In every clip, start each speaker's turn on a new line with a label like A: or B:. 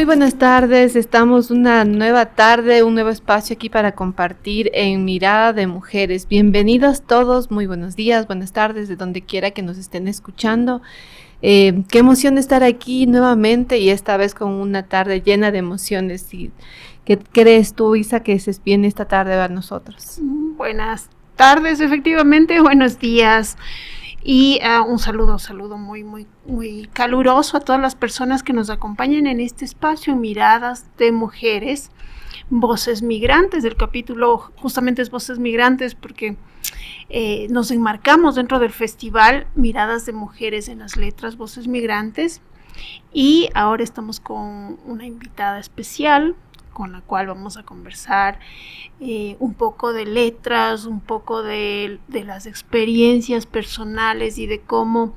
A: Muy buenas tardes, estamos una nueva tarde, un nuevo espacio aquí para compartir en Mirada de Mujeres. Bienvenidos todos, muy buenos días, buenas tardes, de donde quiera que nos estén escuchando. Qué emoción estar aquí nuevamente y esta vez con una tarde llena de emociones. ¿Y qué crees tú, Isa, que se viene esta tarde a nosotros?
B: Buenas tardes, efectivamente, buenos días. Y un saludo muy caluroso a todas las personas que nos acompañan en este espacio, Miradas de Mujeres, Voces Migrantes. El capítulo justamente es Voces Migrantes porque nos enmarcamos dentro del festival Miradas de Mujeres en las Letras, Voces Migrantes. Y ahora estamos con una invitada especial con la cual vamos a conversar un poco de letras, un poco de las experiencias personales y de cómo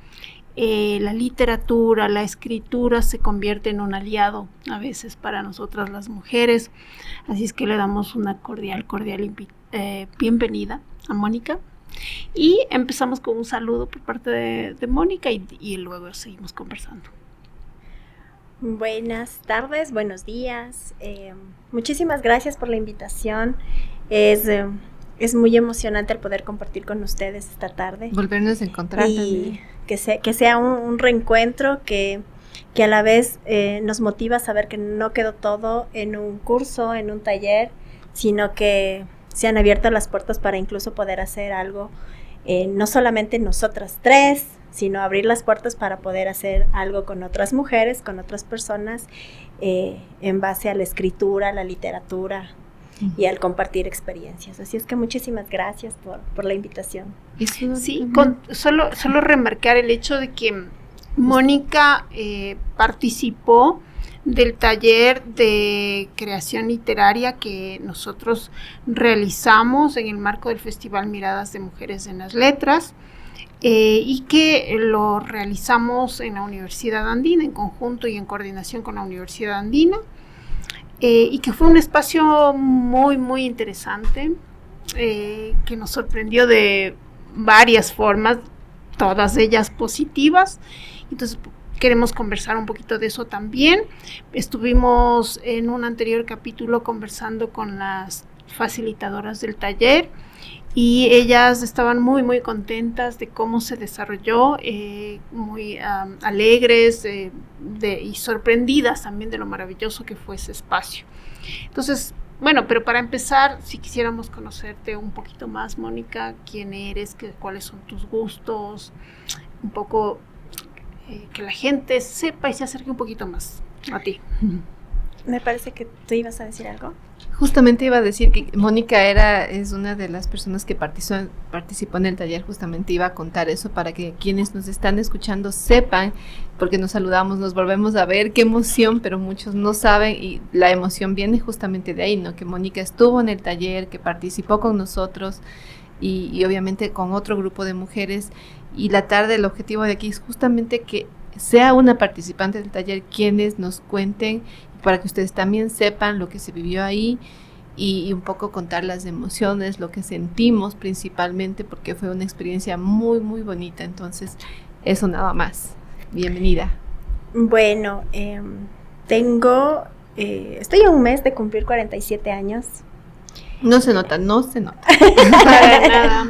B: la literatura, la escritura se convierte en un aliado a veces para nosotras las mujeres. Así es que le damos una cordial bienvenida a Mónica. Y empezamos con un saludo por parte de Mónica y luego seguimos conversando.
C: Buenas tardes, buenos días. Muchísimas gracias por la invitación. Es muy emocionante el poder compartir con ustedes esta tarde.
A: Volvernos a encontrar
C: y también. Que sea un reencuentro que a la vez nos motiva a saber que no quedó todo en un curso, en un taller, sino que se han abierto las puertas para incluso poder hacer algo, no solamente nosotras tres, sino abrir las puertas para poder hacer algo con otras mujeres, con otras personas, en base a la escritura, a la literatura y al compartir experiencias. Así es que muchísimas gracias por la invitación.
B: Sí, solo remarcar el hecho de que Mónica participó del taller de creación literaria que nosotros realizamos en el marco del Festival Miradas de Mujeres en las Letras. Y que lo realizamos en la Universidad Andina, en conjunto y en coordinación con la Universidad Andina, y que fue un espacio muy interesante, que nos sorprendió de varias formas, todas ellas positivas. Entonces queremos conversar un poquito de eso también. Estuvimos en un anterior capítulo conversando con las facilitadoras del taller, y ellas estaban muy contentas de cómo se desarrolló, muy alegres y sorprendidas también de lo maravilloso que fue ese espacio. Entonces, bueno, pero para empezar, si quisiéramos conocerte un poquito más, Mónica, quién eres, cuáles son tus gustos, un poco que la gente sepa y se acerque un poquito más a ti.
C: Me parece que tú ibas a decir algo.
A: Justamente iba a decir que Mónica es una de las personas que participó en el taller. Justamente iba a contar eso para que quienes nos están escuchando sepan, porque nos saludamos, nos volvemos a ver, qué emoción, pero muchos no saben y la emoción viene justamente de ahí, ¿no? Que Mónica estuvo en el taller, que participó con nosotros y obviamente con otro grupo de mujeres, y la tarde el objetivo de aquí es justamente que sea una participante del taller quienes nos cuenten, para que ustedes también sepan lo que se vivió ahí y un poco contar las emociones, lo que sentimos principalmente, porque fue una experiencia muy bonita. Entonces, eso nada más. Bienvenida.
C: Bueno, estoy a un mes de cumplir 47 años.
A: No se nota.
C: Para nada.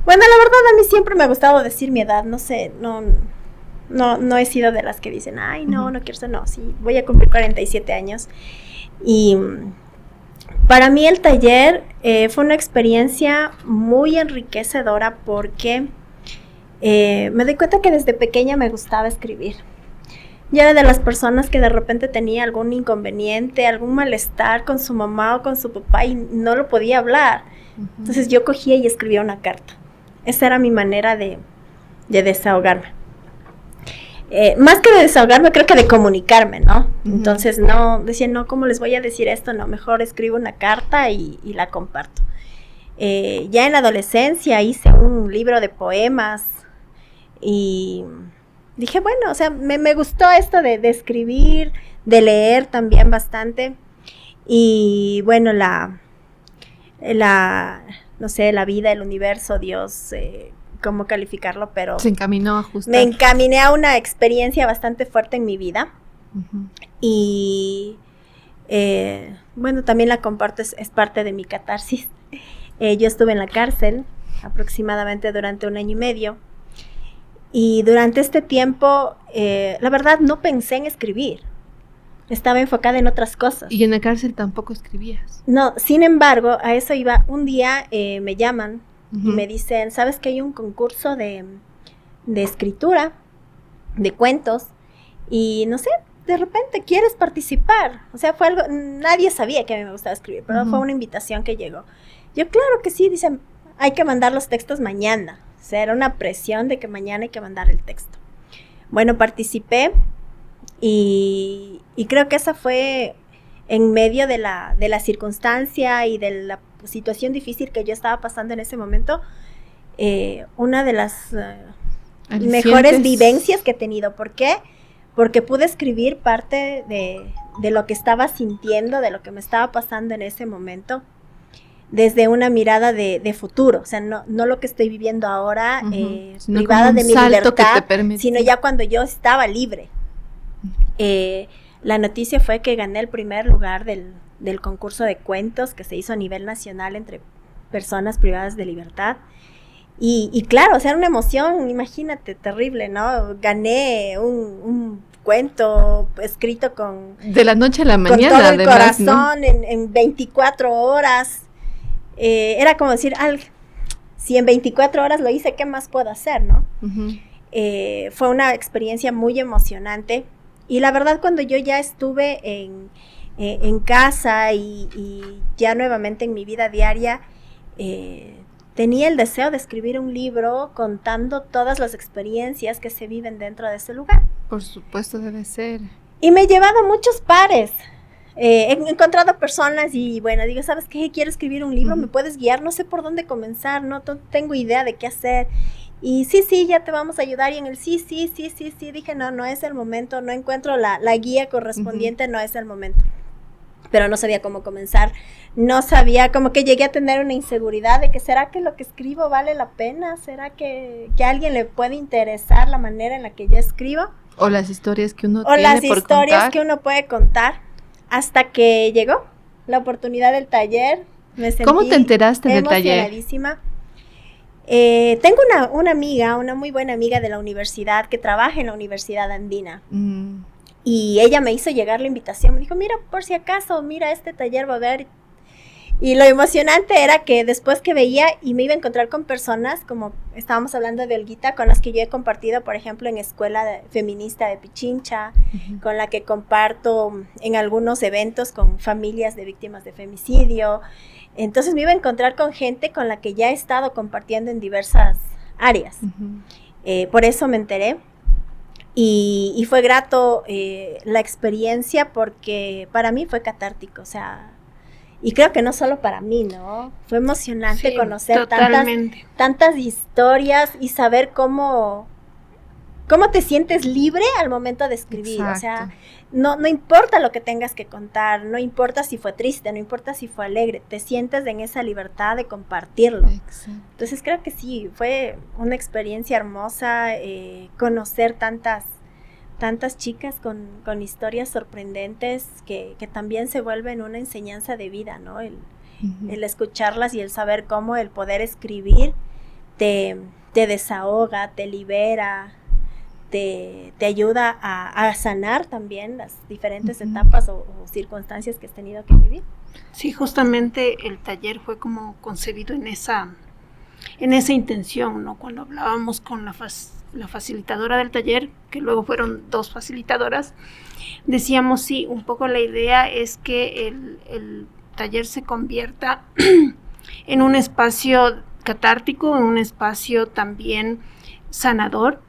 C: Bueno, la verdad a mí siempre me ha gustado decir mi edad, no sé, no he sido de las que dicen, ay, no quiero ser, no, sí, voy a cumplir 47 años. Y para mí el taller fue una experiencia muy enriquecedora porque me di cuenta que desde pequeña me gustaba escribir. Yo era de las personas que de repente tenía algún inconveniente, algún malestar con su mamá o con su papá y no lo podía hablar. Entonces yo cogía y escribía una carta. Esa era mi manera de desahogarme. Más que de desahogarme, creo que de comunicarme, ¿no? Entonces decía, ¿cómo les voy a decir esto? No, mejor escribo una carta y la comparto. Ya en la adolescencia hice un libro de poemas y dije, bueno, o sea, me gustó esto de escribir, de leer también bastante. Y bueno, no sé, la vida, el universo, Dios, cómo calificarlo, pero
A: se encaminó a ajustar.
C: Me encaminé a una experiencia bastante fuerte en mi vida, Y bueno, también la comparto, es parte de mi catarsis. Yo estuve en la cárcel aproximadamente durante 1 año y medio. Y durante este tiempo, la verdad, no pensé en escribir. Estaba enfocada en otras cosas.
A: ¿Y en la cárcel tampoco escribías?
C: No, sin embargo, a eso iba. Un día me llaman y me dicen, ¿sabes que hay un concurso de escritura, de cuentos? Y no sé, de repente, ¿quieres participar? O sea, fue algo, nadie sabía que a mí me gustaba escribir, pero fue una invitación que llegó. Yo, claro que sí, dicen, hay que mandar los textos mañana. O sea, era una presión de que mañana hay que mandar el texto. Bueno, participé y creo que esa fue en medio de la circunstancia y de la situación difícil que yo estaba pasando en ese momento, una de las mejores vivencias que he tenido. ¿Por qué? Porque pude escribir parte de lo que estaba sintiendo, de lo que me estaba pasando en ese momento, desde una mirada de futuro, o sea, no lo que estoy viviendo ahora, privada de mi libertad, sino ya cuando yo estaba libre. La noticia fue que gané el primer lugar del concurso de cuentos que se hizo a nivel nacional entre personas privadas de libertad. Y claro, o sea, era una emoción, imagínate, terrible, ¿no? Gané un cuento escrito con...
A: De la noche a la mañana,
C: con todo el
A: además,
C: corazón, ¿no? en 24 horas. Era como decir, si en 24 horas lo hice, ¿qué más puedo hacer, no? Fue una experiencia muy emocionante. Y la verdad, cuando yo ya estuve en casa y ya nuevamente en mi vida diaria, tenía el deseo de escribir un libro contando todas las experiencias que se viven dentro de ese lugar.
A: Por supuesto, debe ser.
C: Y me he llevado a muchos pares. He encontrado personas y bueno, digo, ¿sabes qué? Quiero escribir un libro, ¿me puedes guiar? No sé por dónde comenzar, no tengo idea de qué hacer. Y sí, ya te vamos a ayudar. Y en el sí, dije, no es el momento, no encuentro la guía correspondiente, no es el momento. Pero no sabía cómo comenzar, no sabía, como que llegué a tener una inseguridad de que ¿será que lo que escribo vale la pena? ¿Será que a alguien le puede interesar la manera en la que yo escribo?
A: O las historias que uno
C: tiene por contar. O las historias que uno puede contar. Hasta que llegó la oportunidad del taller, me sentí
A: ¿Cómo te enteraste del taller?
C: Emocionadísima. Tengo una amiga, una muy buena amiga de la universidad que trabaja en la Universidad Andina. Y ella me hizo llegar la invitación, me dijo, mira, por si acaso, mira, este taller va a haber. Y lo emocionante era que después que veía y me iba a encontrar con personas, como estábamos hablando de Olguita, con las que yo he compartido, por ejemplo, en Escuela Feminista de Pichincha, con la que comparto en algunos eventos con familias de víctimas de femicidio. Entonces me iba a encontrar con gente con la que ya he estado compartiendo en diversas áreas. Por eso me enteré. Y fue grato la experiencia porque para mí fue catártico, o sea, y creo que no solo para mí, ¿no? Fue emocionante conocer tantas historias y saber cómo te sientes libre al momento de escribir. Exacto. O sea, no importa lo que tengas que contar, no importa si fue triste, no importa si fue alegre, te sientes en esa libertad de compartirlo. Exacto. Entonces creo que sí, fue una experiencia hermosa conocer tantas chicas con historias sorprendentes que también se vuelven una enseñanza de vida, ¿no? El escucharlas y el saber cómo el poder escribir te desahoga, te libera, te ayuda a sanar también las diferentes etapas o circunstancias que has tenido que vivir.
B: Sí, justamente el taller fue como concebido en esa intención, ¿no? Cuando hablábamos con la facilitadora del taller, que luego fueron 2 facilitadoras, decíamos, sí, un poco la idea es que el taller se convierta en un espacio catártico, en un espacio también sanador,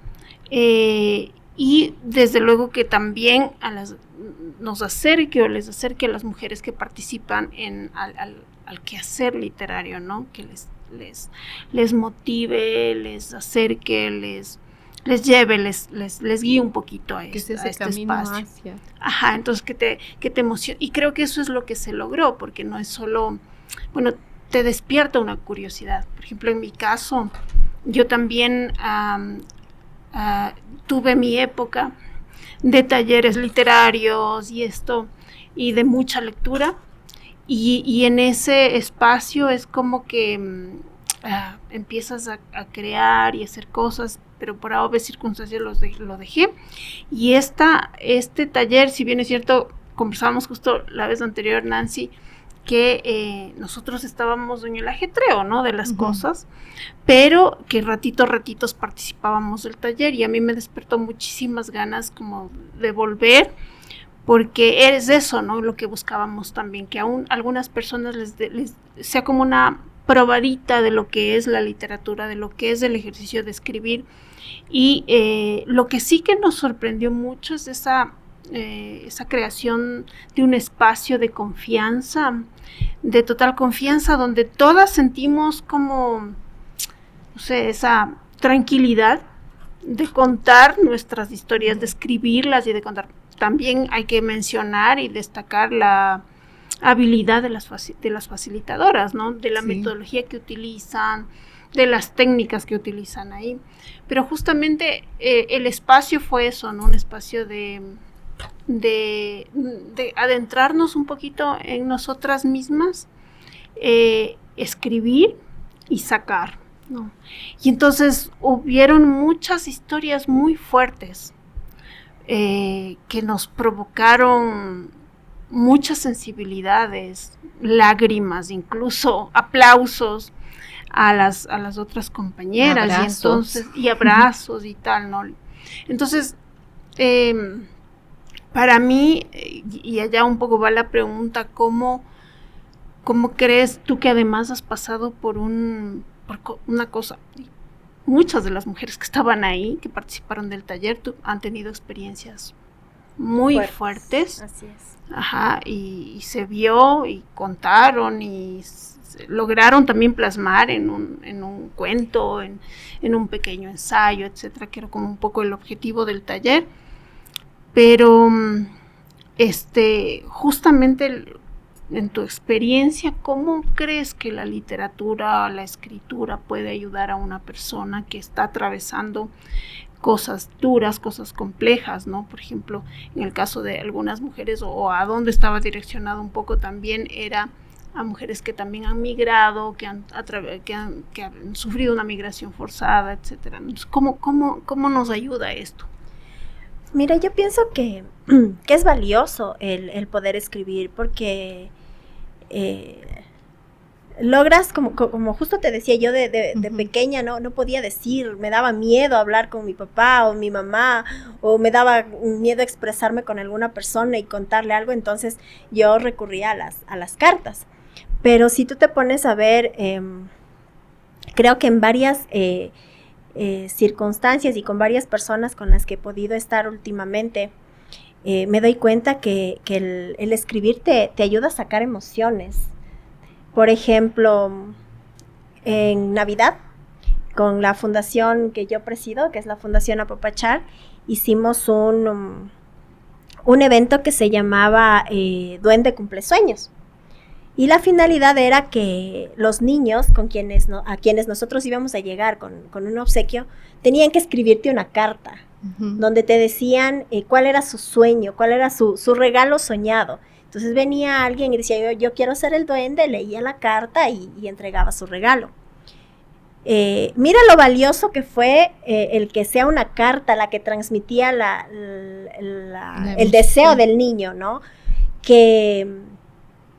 B: y desde luego que también nos acerque o les acerque a las mujeres que participan al quehacer literario, ¿no? Que les motive, les acerque, les lleve, les guíe un poquito a este espacio. Ajá, entonces que te emocione. Y creo que eso es lo que se logró, porque no es solo, bueno, te despierta una curiosidad. Por ejemplo, en mi caso, yo también tuve mi época de talleres literarios y esto, y de mucha lectura. Y en ese espacio es como que empiezas a crear y hacer cosas, pero por obvias circunstancias lo dejé. Y este taller, si bien es cierto, conversábamos justo la vez anterior, Nancy, que nosotros estábamos en el ajetreo, ¿no?, de las cosas, pero que ratitos participábamos del taller, y a mí me despertó muchísimas ganas como de volver, porque es eso, ¿no?, lo que buscábamos también, que aún algunas personas les sea como una probadita de lo que es la literatura, de lo que es el ejercicio de escribir. Y lo que sí que nos sorprendió mucho es esa creación de un espacio de confianza, de total confianza, donde todas sentimos como, no sé, esa tranquilidad de contar nuestras historias, de escribirlas y de contar. También hay que mencionar y destacar la habilidad de las facilitadoras, ¿no?, de la metodología que utilizan, de las técnicas que utilizan ahí. Pero justamente el espacio fue eso, ¿no?, un espacio de adentrarnos un poquito en nosotras mismas, escribir y sacar, ¿no? Y entonces hubieron muchas historias muy fuertes que nos provocaron muchas sensibilidades, lágrimas, incluso aplausos a las otras compañeras, abrazos. Y abrazos y tal, ¿no? Entonces, para mí, y allá un poco va la pregunta, ¿cómo crees tú que además has pasado por una cosa? Muchas de las mujeres que estaban ahí, que participaron del taller, han tenido experiencias muy fuertes.
C: Así es.
B: Ajá, y se vio y contaron y lograron también plasmar en un cuento, en un pequeño ensayo, etcétera, que era como un poco el objetivo del taller. Pero justamente en tu experiencia, ¿cómo crees que la literatura, la escritura puede ayudar a una persona que está atravesando cosas duras, cosas complejas, ¿no? Por ejemplo, en el caso de algunas mujeres, o a dónde estaba direccionado un poco también, era a mujeres que también han migrado, que han sufrido una migración forzada, etcétera. Entonces, ¿cómo nos ayuda esto?
C: Mira, yo pienso que es valioso el poder escribir, porque logras, como justo te decía yo de pequeña, no podía decir, me daba miedo hablar con mi papá o mi mamá, o me daba miedo expresarme con alguna persona y contarle algo, entonces yo recurría a las cartas. Pero si tú te pones a ver, creo que en varias circunstancias y con varias personas con las que he podido estar últimamente, me doy cuenta que el escribir te ayuda a sacar emociones. Por ejemplo, en Navidad, con la fundación que yo presido, que es la Fundación Apapachar, hicimos un evento que se llamaba Duende Cumplesueños. Y la finalidad era que los niños a quienes nosotros íbamos a llegar con un obsequio, tenían que escribirte una carta, donde te decían cuál era su sueño, cuál era su regalo soñado. Entonces venía alguien y decía, yo quiero ser el duende, leía la carta y entregaba su regalo. Mira lo valioso que fue el que sea una carta la que transmitía el deseo del niño, ¿no? Que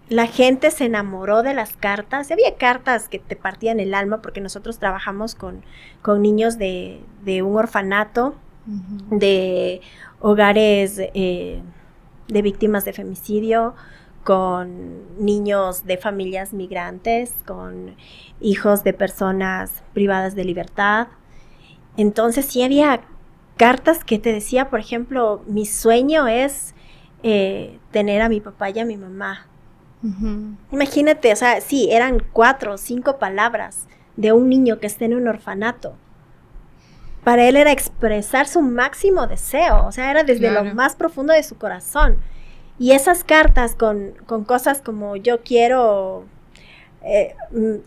C: la gente se enamoró de las cartas. Había cartas que te partían el alma, porque nosotros trabajamos con niños de un orfanato, de hogares de víctimas de femicidio, con niños de familias migrantes, con hijos de personas privadas de libertad. Entonces sí había cartas que te decía, por ejemplo, mi sueño es tener a mi papá y a mi mamá. Imagínate, o sea, sí, eran 4 o 5 palabras de un niño que está en un orfanato. Para él era expresar su máximo deseo, o sea, era desde lo más profundo de su corazón. Y esas cartas con cosas como yo quiero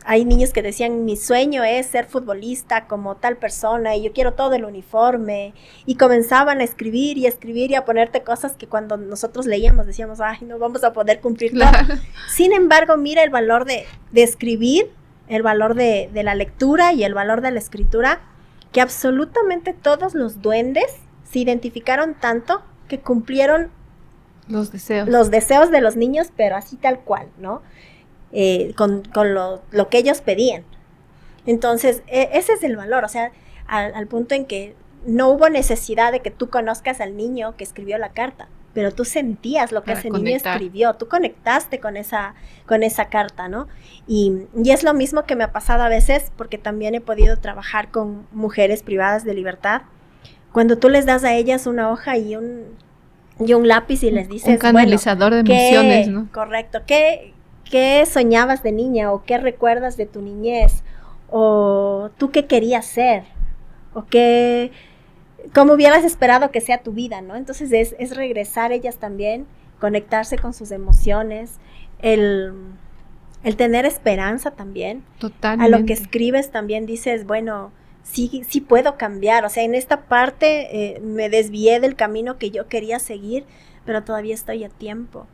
C: Hay niños que decían, mi sueño es ser futbolista como tal persona y yo quiero todo el uniforme, y comenzaban a escribir y a ponerte cosas que cuando nosotros leíamos decíamos, ay, no vamos a poder cumplir
A: Claro.
C: todo. Sin embargo, mira el valor de escribir, el valor de la lectura y el valor de la escritura, que absolutamente todos los duendes se identificaron tanto que cumplieron
A: Los deseos.
C: los deseos de los niños, pero así tal cual, ¿no? Con lo que ellos pedían. Entonces, ese es el valor, o sea, al punto en que no hubo necesidad de que tú conozcas al niño que escribió la carta, pero tú sentías lo que
A: Para
C: ese
A: conectar.
C: niño escribió, tú conectaste con esa carta, ¿no? Y es lo mismo que me ha pasado a veces, porque también he podido trabajar con mujeres privadas de libertad. Cuando tú les das a ellas una hoja y un lápiz y les dices,
A: un canalizador de
C: ¿qué?
A: emociones, ¿no?
C: Correcto. ¿Qué soñabas de niña? ¿O qué recuerdas de tu niñez? ¿O tú qué querías ser? ¿O cómo hubieras esperado que sea tu vida, ¿no? Entonces es regresar ellas también, conectarse con sus emociones, el tener esperanza también.
A: Totalmente.
C: A lo que escribes también dices, bueno, sí puedo cambiar. O sea, en esta parte me desvié del camino que yo quería seguir, pero todavía estoy a tiempo.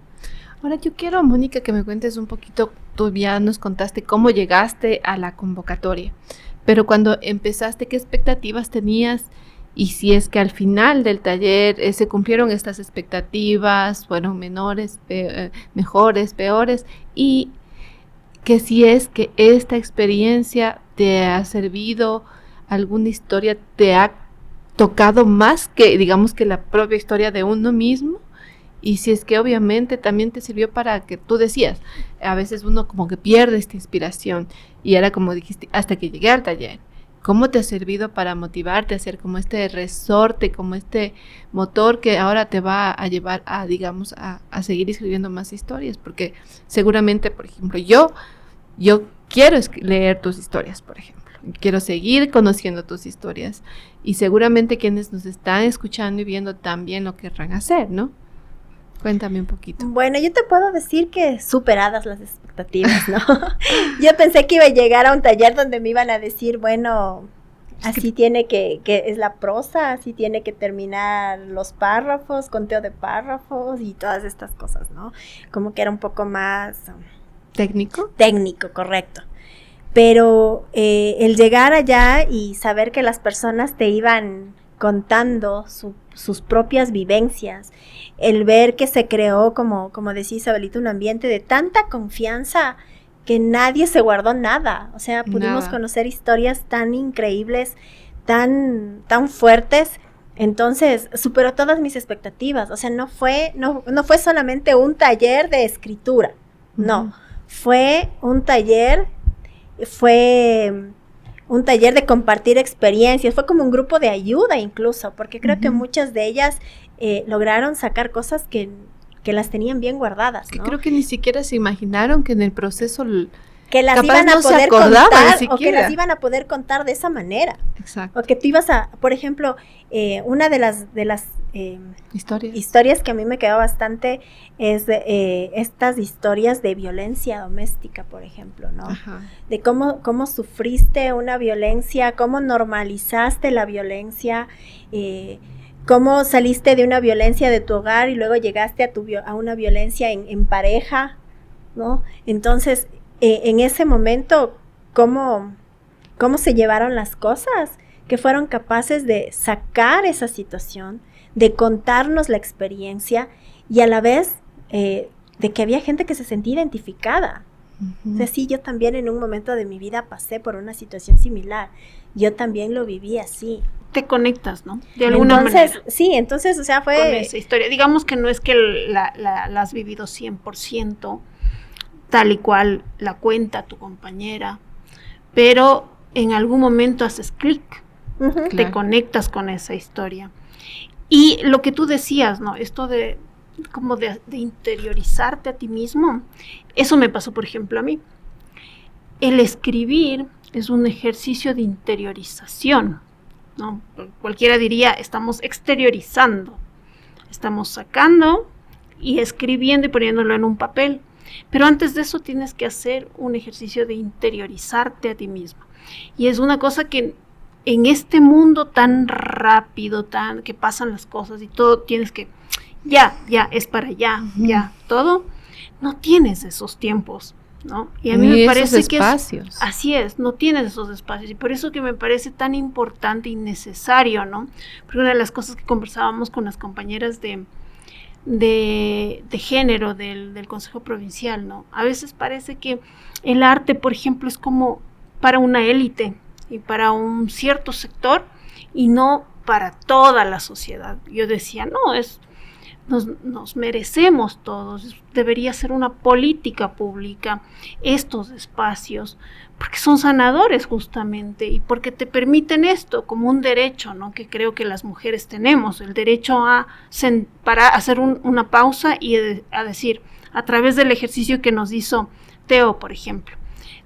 A: Ahora yo quiero, Mónica, que me cuentes un poquito, tú ya nos contaste cómo llegaste a la convocatoria, pero cuando empezaste, ¿qué expectativas tenías? Y si es que al final del taller se cumplieron estas expectativas, fueron menores, mejores, peores, y que si es que esta experiencia te ha servido, alguna historia te ha tocado más que, digamos, que la propia historia de uno mismo. Y si es que obviamente también te sirvió para que tú decías, a veces uno como que pierde esta inspiración, y era como dijiste, hasta que llegué al taller, ¿cómo te ha servido para motivarte a hacer como este resorte, como este motor que ahora te va a llevar a, digamos, a seguir escribiendo más historias? Porque seguramente, por ejemplo, yo quiero leer tus historias, por ejemplo. Quiero seguir conociendo tus historias, y seguramente quienes nos están escuchando y viendo también lo querrán hacer, ¿no? Cuéntame un poquito.
C: Bueno, yo te puedo decir que superadas las expectativas, ¿no? Yo pensé que iba a llegar a un taller donde me iban a decir, bueno, así tiene que es la prosa, así tiene que terminar los párrafos, conteo de párrafos y todas estas cosas, ¿no? Como que era un poco más
A: ¿Técnico?
C: Técnico, correcto. Pero el llegar allá y saber que las personas te iban contando sus propias vivencias, el ver que se creó, como decía Isabelita, un ambiente de tanta confianza que nadie se guardó nada. O sea, pudimos conocer historias tan increíbles, tan fuertes. Entonces, superó todas mis expectativas. O sea, no fue solamente un taller de escritura, no. Fue un taller de compartir experiencias, fue como un grupo de ayuda incluso, porque creo que muchas de ellas lograron sacar cosas que las tenían bien guardadas, ¿no?
A: Que creo que ni siquiera se imaginaron que en el proceso
C: que las
A: capaz
C: iban a
A: no se
C: poder
A: acordaba
C: contar,
A: ni
C: o que
A: siquiera.
C: las iban a poder contar de esa manera.
A: Exacto.
C: O que tú ibas a, por ejemplo, una de las historias que a mí me quedó bastante es estas historias de violencia doméstica, por ejemplo, ¿no?
A: Ajá.
C: De cómo sufriste una violencia, cómo normalizaste la violencia, cómo saliste de una violencia de tu hogar y luego llegaste a una violencia en pareja, ¿no? Entonces, en ese momento, cómo se llevaron las cosas, que fueron capaces de sacar esa situación, de contarnos la experiencia, y a la vez de que había gente que se sentía identificada. O sea, sí, yo también en un momento de mi vida pasé por una situación similar, yo también lo viví así.
B: Te conectas, ¿no? De alguna manera.
C: Sí, entonces, o sea, fue...
B: Con esa historia. Digamos que no es que la has vivido 100%, tal y cual la cuenta tu compañera, pero en algún momento haces clic, te conectas con esa historia. Y lo que tú decías, ¿no? Esto de como de interiorizarte a ti mismo, eso me pasó, por ejemplo, a mí. El escribir es un ejercicio de interiorización, ¿no? Cualquiera diría, estamos exteriorizando, estamos sacando y escribiendo y poniéndolo en un papel. Pero antes de eso tienes que hacer un ejercicio de interiorizarte a ti misma. Y es una cosa que en este mundo tan rápido, que pasan las cosas y todo, tienes que, ya, es para allá, ya, todo, no tienes esos tiempos, ¿no? Y a mí me parece que así es, no tienes esos espacios, y por eso que me parece tan importante y necesario, ¿no? Porque una de las cosas que conversábamos con las compañeras de género del Consejo Provincial, ¿no? A veces parece que el arte, por ejemplo, es como para una élite y para un cierto sector y no para toda la sociedad. Yo decía, no, nos merecemos todos, debería ser una política pública estos espacios, porque son sanadores justamente y porque te permiten esto como un derecho, ¿no? Que creo que las mujeres tenemos, el derecho para hacer una pausa y a decir, a través del ejercicio que nos hizo Teo, por ejemplo,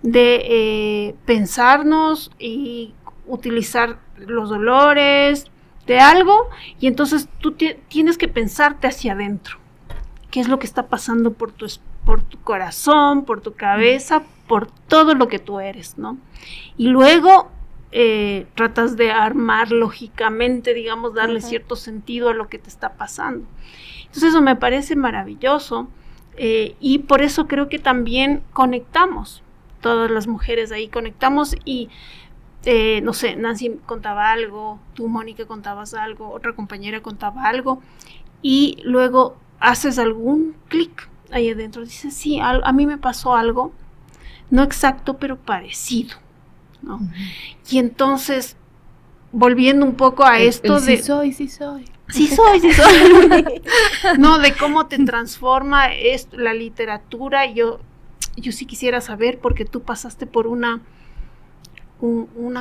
B: de pensarnos y utilizar los dolores de algo, y entonces tú tienes que pensarte hacia adentro, qué es lo que está pasando por tu corazón, por tu cabeza, por todo lo que tú eres, ¿no? Y luego tratas de armar lógicamente, digamos, darle cierto sentido a lo que te está pasando. Entonces eso me parece maravilloso, y por eso creo que también conectamos, todas las mujeres ahí conectamos, y no sé, Nancy contaba algo, tú, Mónica, contabas algo, otra compañera contaba algo, y luego haces algún clic ahí adentro, dices, sí, a mí me pasó algo, no exacto, pero parecido, ¿no? Uh-huh. Y entonces, volviendo un poco a esto de...
A: Sí soy.
B: No, de cómo te transforma la literatura. Yo sí quisiera saber, porque tú pasaste por una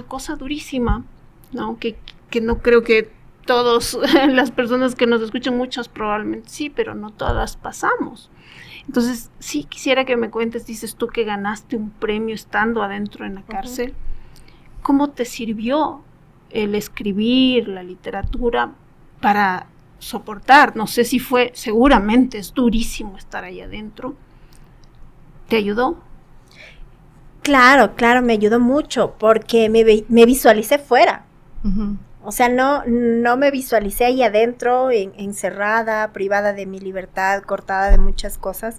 B: cosa durísima, ¿no? Que no creo que todas las personas que nos escuchan, muchas probablemente sí, pero no todas pasamos. Entonces, sí quisiera que me cuentes, dices tú que ganaste un premio estando adentro en la cárcel. Uh-huh. ¿Cómo te sirvió el escribir, la literatura para soportar? No sé si seguramente es durísimo estar ahí adentro. ¿Te ayudó?
C: Claro, me ayudó mucho porque me visualicé fuera. Uh-huh. O sea, no me visualicé ahí adentro, encerrada, privada de mi libertad, cortada de muchas cosas,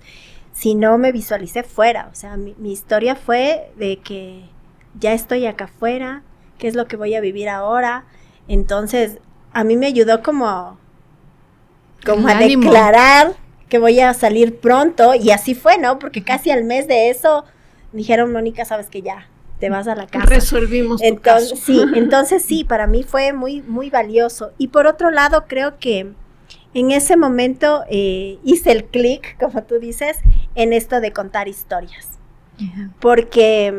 C: sino me visualicé fuera. O sea, mi historia fue de que ya estoy acá afuera, ¿qué es lo que voy a vivir ahora? Entonces, a mí me ayudó como a declarar que voy a salir pronto, y así fue, ¿no? Porque casi al mes de eso dijeron, Mónica, sabes que ya te vas a la casa.
B: Resolvimos tu caso.
C: Sí, entonces sí, para mí fue muy, muy valioso. Y por otro lado, creo que en ese momento hice el clic, como tú dices, en esto de contar historias. Uh-huh. Porque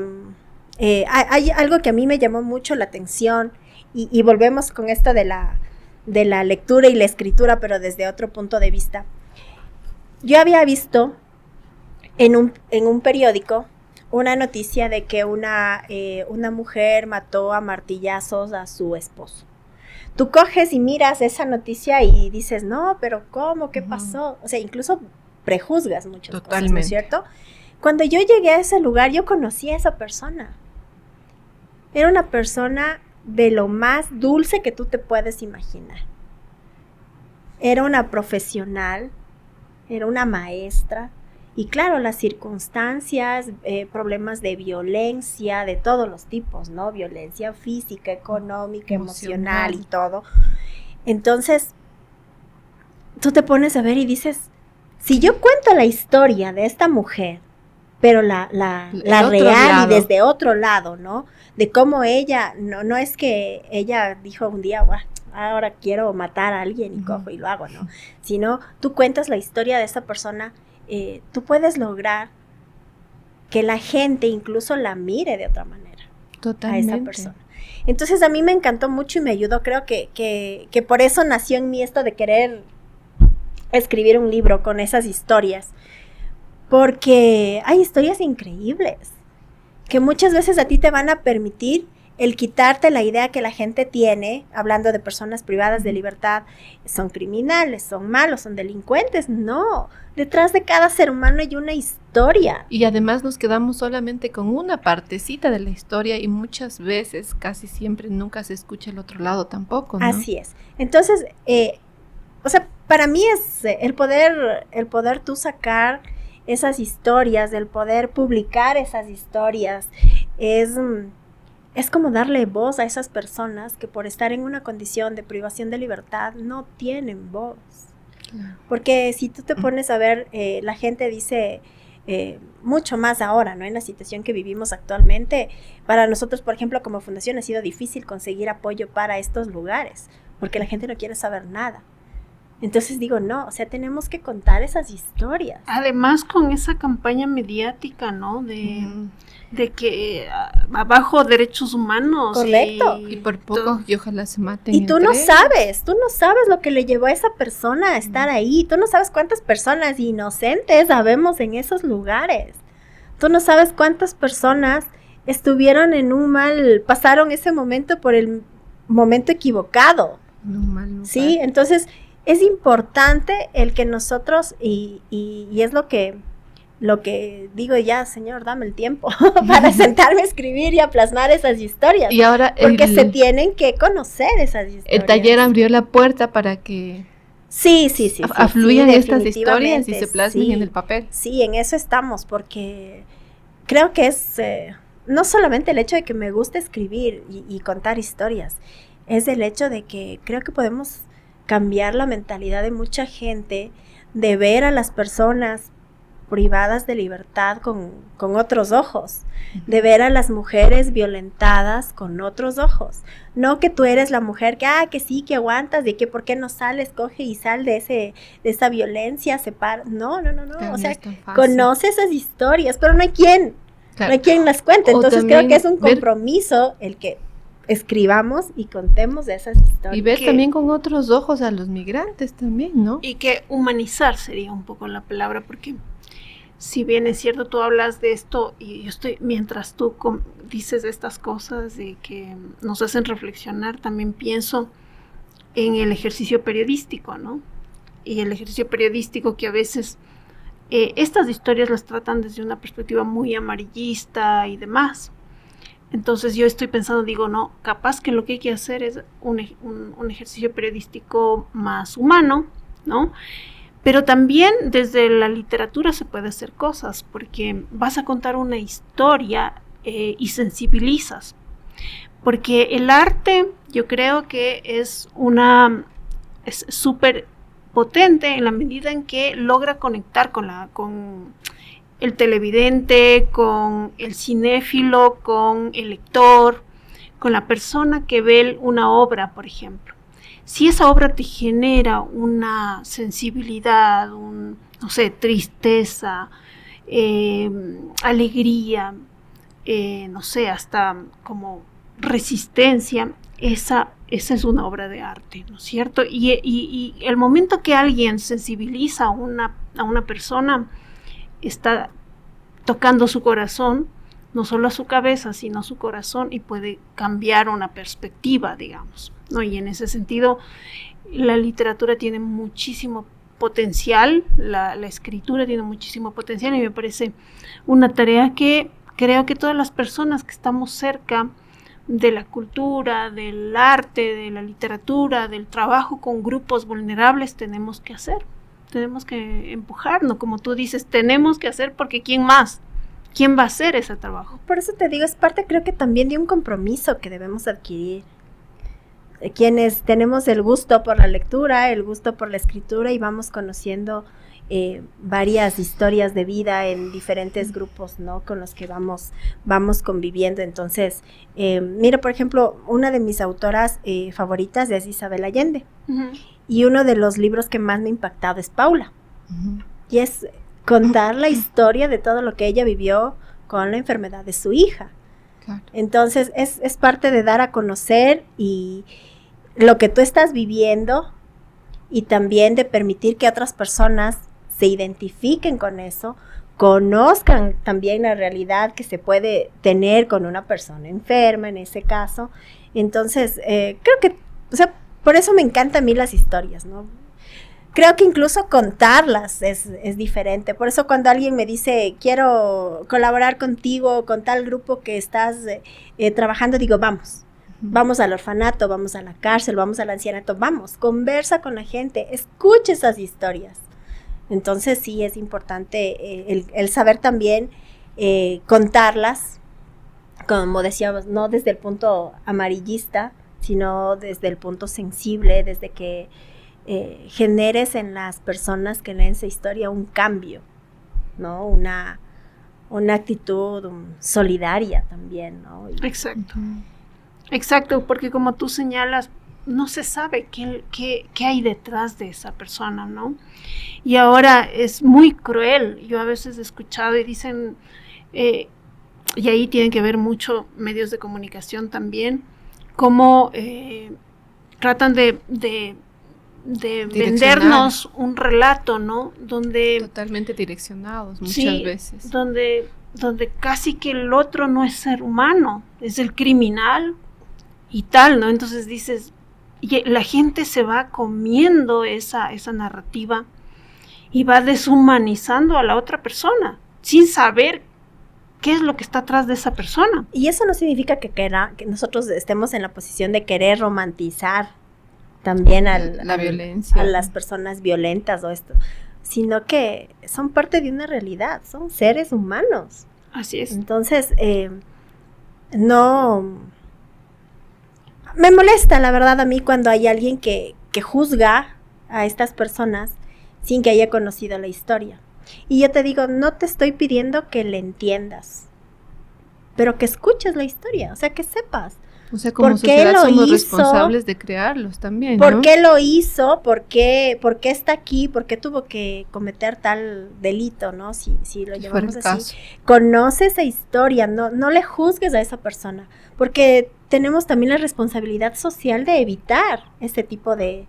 C: hay algo que a mí me llamó mucho la atención, y volvemos con esto de la lectura y la escritura, pero desde otro punto de vista. Yo había visto en un periódico una noticia de que una mujer mató a martillazos a su esposo. Tú coges y miras esa noticia y dices, no, pero ¿cómo? ¿Qué pasó? O sea, incluso prejuzgas muchas cosas, ¿no es cierto? Cuando yo llegué a ese lugar, yo conocí a esa persona. Era una persona de lo más dulce que tú te puedes imaginar. Era una profesional, era una maestra. Y claro, las circunstancias, problemas de violencia de todos los tipos, ¿no? Violencia física, económica, emocional y todo. Entonces, tú te pones a ver y dices, si yo cuento la historia de esta mujer, pero la real y desde otro lado, ¿no? De cómo ella, no es que ella dijo un día, ahora quiero matar a alguien y cojo y lo hago, ¿no? Sino tú cuentas la historia de esta persona. Tú puedes lograr que la gente incluso la mire de otra manera. Totalmente. A esa persona. Entonces a mí me encantó mucho y me ayudó, creo que por eso nació en mí esto de querer escribir un libro con esas historias, porque hay historias increíbles que muchas veces a ti te van a permitir el quitarte la idea que la gente tiene, hablando de personas privadas de libertad, son criminales, son malos, son delincuentes. No, detrás de cada ser humano hay una historia.
A: Y además nos quedamos solamente con una partecita de la historia y muchas veces, casi siempre, nunca se escucha el otro lado tampoco, ¿no?
C: Así es. Entonces, o sea, para mí es el poder tú sacar esas historias, el poder publicar esas historias, es como darle voz a esas personas que por estar en una condición de privación de libertad no tienen voz. Claro. Porque si tú te pones a ver, la gente dice mucho más ahora, ¿no? En la situación que vivimos actualmente, para nosotros, por ejemplo, como fundación ha sido difícil conseguir apoyo para estos lugares, porque la gente no quiere saber nada. Entonces digo, no, o sea, tenemos que contar esas historias.
B: Además, con esa campaña mediática, ¿no? De que abajo derechos humanos.
C: Correcto.
A: Y por poco, y ojalá se maten.
C: Y tú no sabes lo que le llevó a esa persona a estar ahí. Tú no sabes cuántas personas inocentes habemos en esos lugares. Tú no sabes cuántas personas estuvieron pasaron ese momento por el momento equivocado.
A: En un mal lugar.
C: Sí, entonces es importante el que nosotros, y es lo que digo, ya, Señor, dame el tiempo para sentarme a escribir y a plasmar esas historias.
A: Y ahora
C: porque se tienen que conocer esas historias.
A: El taller abrió la puerta para que
C: sí,
A: afluyan estas historias y se plasmen en el papel.
C: Sí, en eso estamos, porque creo que es no solamente el hecho de que me gusta escribir y contar historias, es el hecho de que creo que podemos cambiar la mentalidad de mucha gente, de ver a las personas privadas de libertad con otros ojos, de ver a las mujeres violentadas con otros ojos. No que tú eres la mujer que sí, que aguantas, de que por qué no sales, coge y sal de esa violencia, separa. No. Claro, o sea, conoce esas historias, pero no hay quien las cuente. Entonces creo que es un compromiso el que escribamos y contemos de esas historias.
A: Y ver también con otros ojos a los migrantes también, ¿no?
B: Y que humanizar sería un poco la palabra, porque si bien es cierto, tú hablas de esto y yo estoy, mientras tú dices estas cosas de que nos hacen reflexionar, también pienso en el ejercicio periodístico, ¿no? Y el ejercicio periodístico que a veces estas historias las tratan desde una perspectiva muy amarillista y demás. Entonces yo estoy pensando, digo, no, capaz que lo que hay que hacer es un ejercicio periodístico más humano, ¿no? Pero también desde la literatura se puede hacer cosas, porque vas a contar una historia y sensibilizas. Porque el arte, yo creo que es súper potente en la medida en que logra conectar con el televidente, con el cinéfilo, con el lector, con la persona que ve una obra, por ejemplo. Si esa obra te genera una sensibilidad, no sé, tristeza, alegría, no sé, hasta como resistencia, esa es una obra de arte, ¿no es cierto? Y el momento que alguien sensibiliza a una persona, está tocando su corazón, no solo a su cabeza, sino a su corazón, y puede cambiar una perspectiva, digamos, ¿no? Y en ese sentido, la literatura tiene muchísimo potencial, la escritura tiene muchísimo potencial, y me parece una tarea que creo que todas las personas que estamos cerca de la cultura, del arte, de la literatura, del trabajo con grupos vulnerables, tenemos que hacer. Tenemos que empujarnos, como tú dices, tenemos que hacer, porque ¿quién más? ¿Quién va a hacer ese trabajo?
C: Por eso te digo, es parte, creo que también de un compromiso que debemos adquirir. Quienes tenemos el gusto por la lectura, el gusto por la escritura, y vamos conociendo varias historias de vida en diferentes grupos, ¿no? Con los que vamos conviviendo. Entonces, mira, por ejemplo, una de mis autoras favoritas es Isabel Allende. Uh-huh. Y uno de los libros que más me ha impactado es Paula. Uh-huh. Y es contar la historia de todo lo que ella vivió con la enfermedad de su hija. Claro. Entonces, es parte de dar a conocer y lo que tú estás viviendo, y también de permitir que otras personas se identifiquen con eso, conozcan también la realidad que se puede tener con una persona enferma en ese caso. Entonces, creo que, o sea, por eso me encantan a mí las historias, ¿no? Creo que incluso contarlas es diferente. Por eso cuando alguien me dice, quiero colaborar contigo, con tal grupo que estás trabajando, digo, vamos al orfanato, vamos a la cárcel, vamos al ancianato, vamos, conversa con la gente, escucha esas historias. Entonces sí es importante el saber también contarlas, como decíamos, no desde el punto amarillista, sino desde el punto sensible, desde que generes en las personas que leen esa historia un cambio, ¿no? Una actitud solidaria también, ¿no?
B: Exacto, porque como tú señalas, no se sabe qué hay detrás de esa persona, ¿no? Y ahora es muy cruel. Yo a veces he escuchado y dicen, y ahí tienen que ver mucho medios de comunicación también, cómo tratan de vendernos un relato, ¿no? Donde
A: totalmente direccionados muchas veces.
B: Donde casi que el otro no es ser humano, es el criminal y tal, ¿no? Entonces dices, y la gente se va comiendo esa narrativa y va deshumanizando a la otra persona sin saber qué es lo que está atrás de esa persona.
C: Y eso no significa que nosotros estemos en la posición de querer romantizar también la violencia, a las personas violentas o esto, sino que son parte de una realidad, son seres humanos.
B: Así es.
C: Entonces, no... Me molesta, la verdad, a mí cuando hay alguien que juzga a estas personas sin que haya conocido la historia. Y yo te digo, no te estoy pidiendo que le entiendas, pero que escuches la historia, o sea, que sepas.
A: O sea, como sociedad somos responsables de crearlos también, ¿no?
C: ¿Por qué lo hizo? ¿Por qué está aquí? ¿Por qué tuvo que cometer tal delito, no? Si lo llamamos así. Conoce esa historia, no le juzgues a esa persona, porque tenemos también la responsabilidad social de evitar este tipo de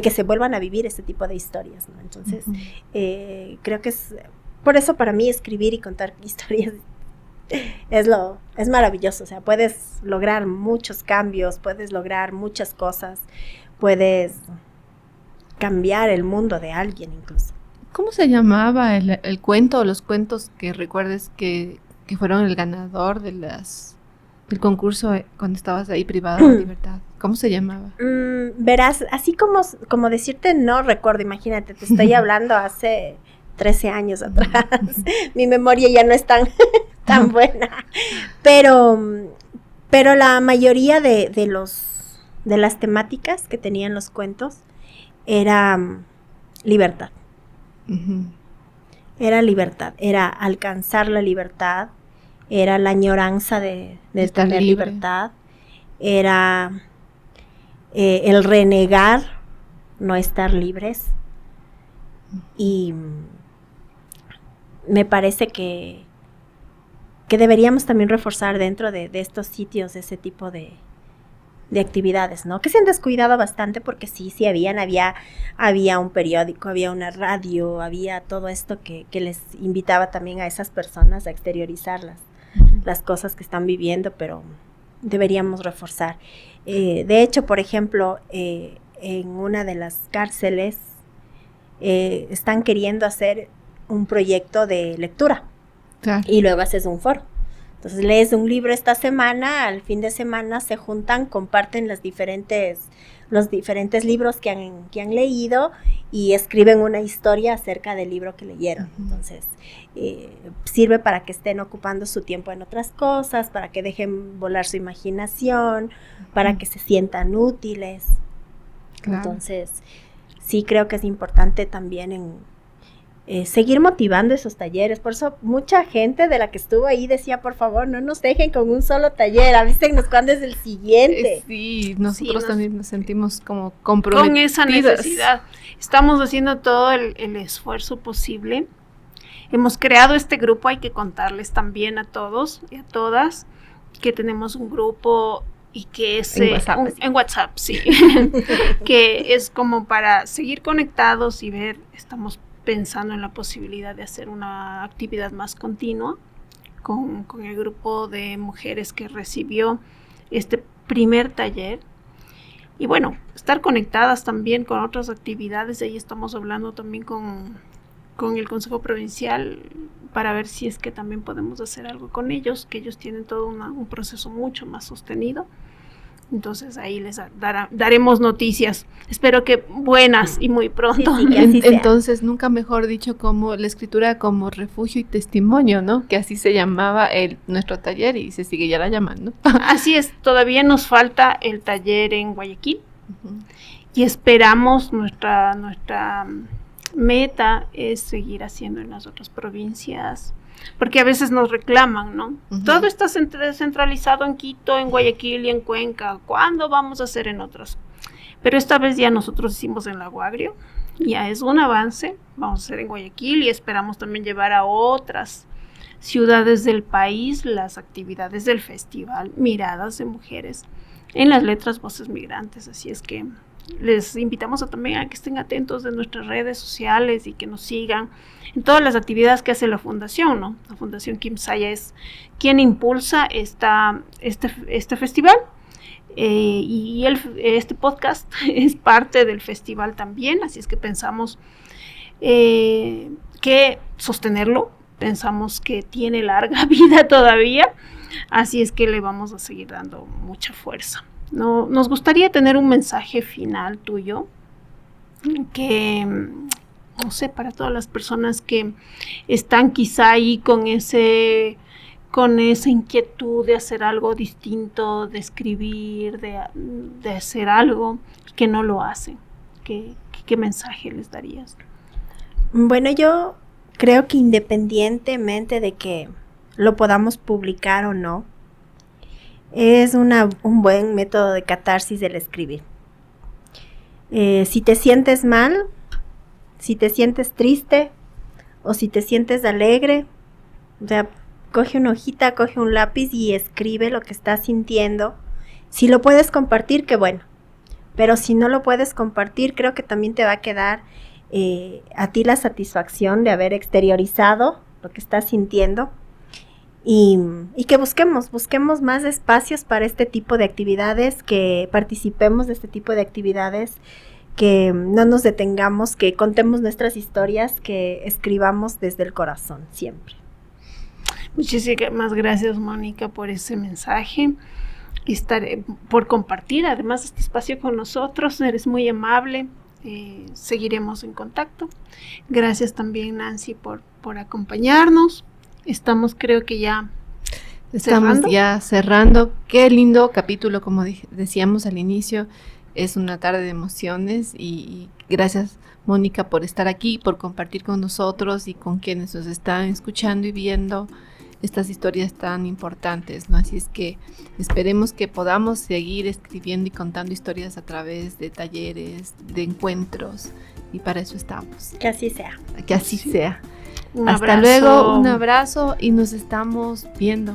C: que se vuelvan a vivir este tipo de historias, ¿no? Entonces, creo que es, por eso para mí escribir y contar historias es maravilloso, o sea, puedes lograr muchos cambios, puedes lograr muchas cosas, puedes cambiar el mundo de alguien incluso.
A: ¿Cómo se llamaba el cuento o los cuentos que recuerdes que fueron el ganador del concurso cuando estabas ahí privada de libertad? ¿Cómo se llamaba?
C: Verás, así como decirte no recuerdo, imagínate, te estoy hablando hace 13 años atrás, mi memoria ya no es tan buena, pero la mayoría de las temáticas que tenían los cuentos era libertad. Era libertad, era alcanzar la libertad, era la añoranza de tener libertad, era el renegar, no estar libres, y me parece que deberíamos también reforzar dentro de estos sitios ese tipo de actividades, ¿no? Que se han descuidado bastante porque sí había un periódico, había una radio, había todo esto que les invitaba también a esas personas a exteriorizar las cosas que están viviendo, pero deberíamos reforzar. De hecho, por ejemplo, en una de las cárceles están queriendo hacer un proyecto de lectura. Claro. Y luego haces un foro. Entonces lees un libro esta semana, al fin de semana se juntan, comparten los diferentes libros que han leído y escriben una historia acerca del libro que leyeron. Entonces sirve para que estén ocupando su tiempo en otras cosas, para que dejen volar su imaginación, para que se sientan útiles. Claro. Entonces sí creo que es importante también seguir motivando esos talleres. Por eso mucha gente de la que estuvo ahí decía, por favor, no nos dejen con un solo taller, avísenos cuándo es el siguiente.
A: Sí, nosotros también nos sentimos como comprometidos.
B: Con esa necesidad. Estamos haciendo todo el esfuerzo posible. Hemos creado este grupo, hay que contarles también a todos y a todas que tenemos un grupo y que es en WhatsApp, sí, que es como para seguir conectados y ver, estamos pensando en la posibilidad de hacer una actividad más continua con el grupo de mujeres que recibió este primer taller. Y bueno, estar conectadas también con otras actividades. Ahí estamos hablando también con el Consejo Provincial para ver si es que también podemos hacer algo con ellos, que ellos tienen todo un proceso mucho más sostenido. Entonces ahí les daremos noticias, espero que buenas y muy pronto.
C: Sí, que así sea.
A: Entonces, nunca mejor dicho, como la escritura como refugio y testimonio, ¿no? Que así se llamaba nuestro taller y se sigue ya la llamando.
B: Así es, todavía nos falta el taller en Guayaquil. Uh-huh. Y esperamos, nuestra meta es seguir haciendo en las otras provincias, porque a veces nos reclaman, ¿no? Uh-huh. Todo está centralizado en Quito, en Guayaquil y en Cuenca. ¿Cuándo vamos a hacer en otras? Pero esta vez ya nosotros hicimos en Lago Agrio, ya es un avance. Vamos a hacer en Guayaquil y esperamos también llevar a otras ciudades del país las actividades del festival Miradas de Mujeres en las letras Voces Migrantes. Así es que les invitamos también a que estén atentos de nuestras redes sociales y que nos sigan en todas las actividades que hace la fundación, ¿no? La Fundación Quimsaya es quien impulsa este festival, y este podcast es parte del festival también, así es que pensamos que sostenerlo, pensamos que tiene larga vida todavía, así es que le vamos a seguir dando mucha fuerza. No, nos gustaría tener un mensaje final tuyo que, no sé, para todas las personas que están quizá ahí con esa inquietud de hacer algo distinto, de escribir, de hacer algo y que no lo hacen. ¿Qué mensaje les darías?
C: Bueno, yo creo que independientemente de que lo podamos publicar o no, es un buen método de catarsis el escribir. Si te sientes mal, si te sientes triste o si te sientes alegre, o sea, coge una hojita, coge un lápiz y escribe lo que estás sintiendo. Si lo puedes compartir, qué bueno. Pero si no lo puedes compartir, creo que también te va a quedar a ti la satisfacción de haber exteriorizado lo que estás sintiendo. Y que busquemos más espacios para este tipo de actividades, que participemos de este tipo de actividades, que no nos detengamos, que contemos nuestras historias, que escribamos desde el corazón siempre.
B: Muchísimas gracias, Mónica, por ese mensaje y por compartir además este espacio con nosotros. Eres muy amable. Seguiremos en contacto. Gracias también, Nancy, por acompañarnos. Estamos, creo que ya
A: cerrando. Qué lindo capítulo, como decíamos al inicio. Es una tarde de emociones y gracias, Mónica, por estar aquí, por compartir con nosotros y con quienes nos están escuchando y viendo estas historias tan importantes, ¿no? Así es que esperemos que podamos seguir escribiendo y contando historias a través de talleres, de encuentros, y para eso estamos.
C: Que así sea.
A: Que así sea.
B: Hasta
A: luego, un abrazo y nos estamos viendo.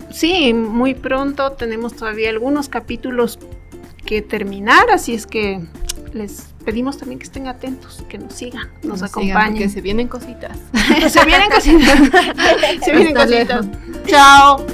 B: Sí, muy pronto. Tenemos todavía algunos capítulos que terminar, así es que les pedimos también que estén atentos, que nos sigan, nos acompañen.
A: Porque se vienen cositas.
B: Se vienen cositas. Chao.